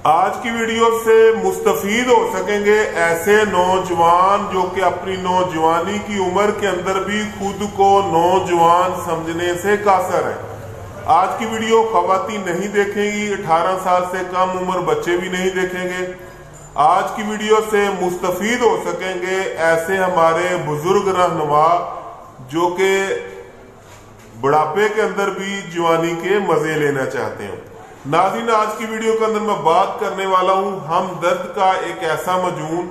آج کی ویڈیو سے مستفید ہو سکیں گے ایسے نوجوان جو کہ اپنی نوجوانی کی عمر کے اندر بھی خود کو نوجوان سمجھنے سے قاصر ہیں۔ آج کی ویڈیو خواتین نہیں دیکھیں گی، 18 سال سے کم عمر بچے بھی نہیں دیکھیں گے۔ آج کی ویڈیو سے مستفید ہو سکیں گے ایسے ہمارے بزرگ رہنما جو کہ بڑھاپے کے اندر بھی جوانی کے مزے لینا چاہتے ہیں۔ ناظرین، آج کی ویڈیو کے اندر میں بات کرنے والا ہوں ہمدرد کا ایک ایسا مجنون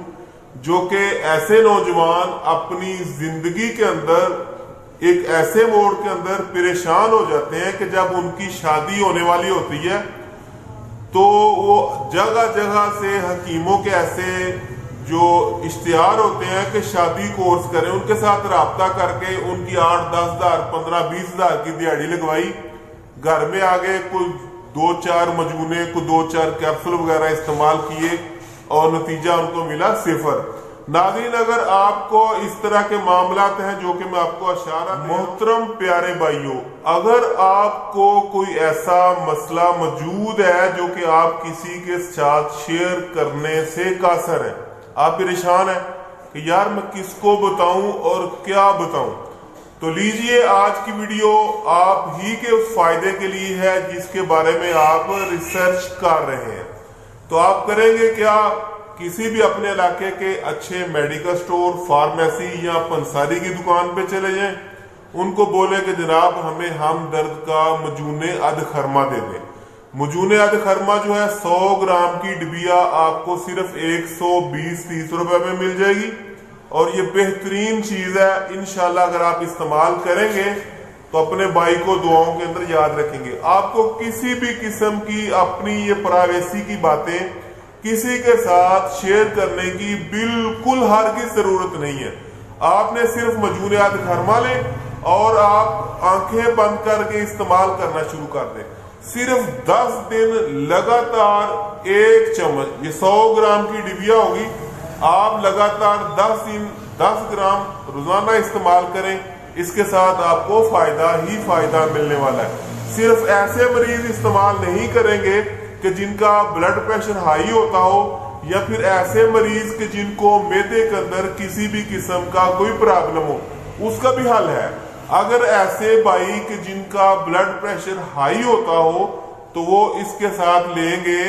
جو کہ ایسے نوجوان اپنی زندگی کے اندر ایک ایسے موڑ کے اندر پریشان ہو جاتے ہیں کہ جب ان کی شادی ہونے والی ہوتی ہے تو وہ جگہ جگہ سے حکیموں کے ایسے جو اشتہار ہوتے ہیں کہ شادی کورس کریں، ان کے ساتھ رابطہ کر کے ان کی 8-10 ہزار 15-20 ہزار کی دیہڑی لگوائی، گھر میں آگے کوئی 2-4 مجونے کو 2-4 کیپسول وغیرہ استعمال کیے اور نتیجہ ان کو ملا 0۔ ناظرین، اگر آپ کو اس طرح کے معاملات ہیں جو کہ میں آپ کو اشارہ محترم پیارے بھائیوں، اگر آپ کو کوئی ایسا مسئلہ موجود ہے جو کہ آپ کسی کے ساتھ شیئر کرنے سے قاصر ہیں، آپ پریشان ہیں کہ یار میں کس کو بتاؤں اور کیا بتاؤں، تو لیجئے آج کی ویڈیو آپ ہی کے اس فائدے کے لیے ہے جس کے بارے میں آپ ریسرچ کر رہے ہیں۔ تو آپ کریں گے کیا؟ کسی بھی اپنے علاقے کے اچھے میڈیکل سٹور، فارمیسی یا پنساری کی دکان پہ چلے جائیں، ان کو بولیں کہ جناب ہمیں ہمدرد کا مجون ادخرما دے دیں۔ مجون ادخرما جو ہے 100 گرام کی ڈبیا آپ کو صرف 120-130 روپے میں مل جائے گی، اور یہ بہترین چیز ہے۔ انشاءاللہ اگر آپ استعمال کریں گے تو اپنے بھائی کو دعاؤں کے اندر یاد رکھیں گے۔ آپ کو کسی بھی قسم کی اپنی یہ پرائیویسی کی باتیں کسی کے ساتھ شیئر کرنے کی بالکل ہرگز ضرورت نہیں ہے۔ آپ نے صرف مجون ادخرما لیں اور آپ آنکھیں بند کر کے استعمال کرنا شروع کر دیں۔ صرف 10 دن لگاتار 1 چمچ، یہ 100 گرام کی ڈبیا ہوگی، آپ لگاتار 10 گرام روزانہ استعمال کریں، اس کے ساتھ آپ کو فائدہ ہی فائدہ ملنے والا ہے۔ صرف ایسے مریض استعمال نہیں کریں گے کہ جن کا بلڈ پریشر ہائی ہوتا ہو، یا پھر ایسے مریض کہ جن کو معدے کے اندر کسی بھی قسم کا کوئی پرابلم ہو، اس کا بھی حل ہے۔ اگر ایسے بھائی کہ جن کا بلڈ پریشر ہائی ہوتا ہو تو وہ اس کے ساتھ لیں گے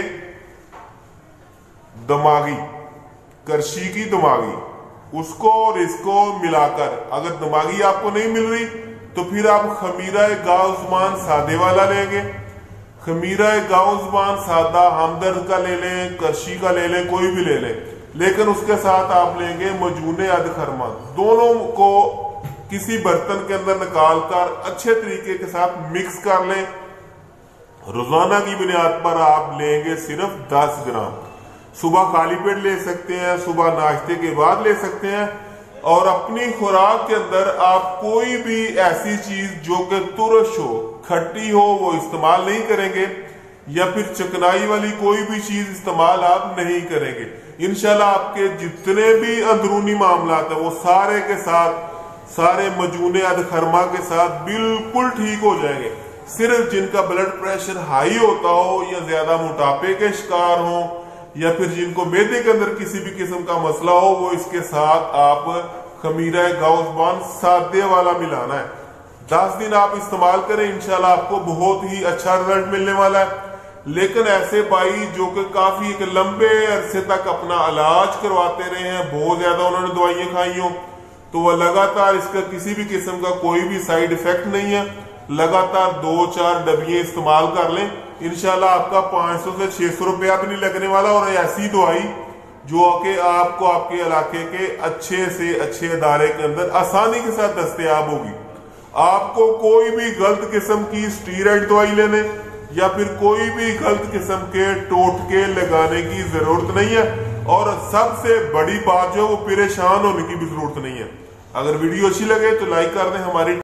دماغی، کرشی کی دماغی، اس کو اور اس کو ملا کر، اگر دماغی آپ کو نہیں مل رہی تو پھر آپ خمیرہ گاؤ زبان سادے والا لیں گے۔ خمیرہ گاؤ زبان سادہ ہمدرد کا لے لیں، کرشی کا لے لیں، کوئی بھی لے لیں، لیکن اس کے ساتھ آپ لیں گے مجون ادخرما۔ دونوں کو کسی برتن کے اندر نکال کر اچھے طریقے کے ساتھ مکس کر لیں۔ روزانہ کی بنیاد پر آپ لیں گے صرف 10 گرام۔ صبح خالی پیٹ لے سکتے ہیں، صبح ناشتے کے بعد لے سکتے ہیں، اور اپنی خوراک کے اندر آپ کوئی بھی ایسی چیز جو کہ ترش ہو، کھٹی ہو، وہ استعمال نہیں کریں گے، یا پھر چکنائی والی کوئی بھی چیز استعمال آپ نہیں کریں گے۔ انشاءاللہ آپ کے جتنے بھی اندرونی معاملات ہیں وہ سارے کے سارے مجون ادخرما کے ساتھ بالکل ٹھیک ہو جائیں گے۔ صرف جن کا بلڈ پریشر ہائی ہوتا ہو، یا زیادہ موٹاپے کے شکار ہوں، یا پھر جن کو معدے کے اندر کسی بھی قسم کا مسئلہ ہو، وہ اس کے ساتھ آپ خمیرہ گاؤ زبان سادے والا ملانا ہے۔ 10 دن آپ استعمال کریں، انشاءاللہ آپ کو بہت ہی اچھا رزلٹ ملنے والا ہے۔ لیکن ایسے بھائی جو کہ کافی ایک لمبے عرصے تک اپنا علاج کرواتے رہے ہیں، بہت زیادہ انہوں نے دوائیاں کھائی ہوں، تو وہ لگاتار اس کا کسی بھی قسم کا کوئی بھی سائیڈ ایفیکٹ نہیں ہے، لگاتار 2-4 ڈبیاں استعمال کر لیں، انشاءاللہ آپ کا 500 سے 600 روپیہ بھی نہیں لگنے والا، اور ایسی دوائی جو کہ آپ کو آپ کے علاقے کے اچھے سے اچھے ادارے کے اندر آسانی کے ساتھ دستیاب ہوگی۔ آپ کو کوئی بھی غلط قسم کی اسٹیرائڈ دوائی لینے یا پھر کوئی بھی غلط قسم کے ٹوٹکے لگانے کی ضرورت نہیں ہے، اور سب سے بڑی بات جو وہ پریشان ہونے کی بھی ضرورت نہیں ہے۔ اگر ویڈیو اچھی لگے تو لائک کر دیں، ہماری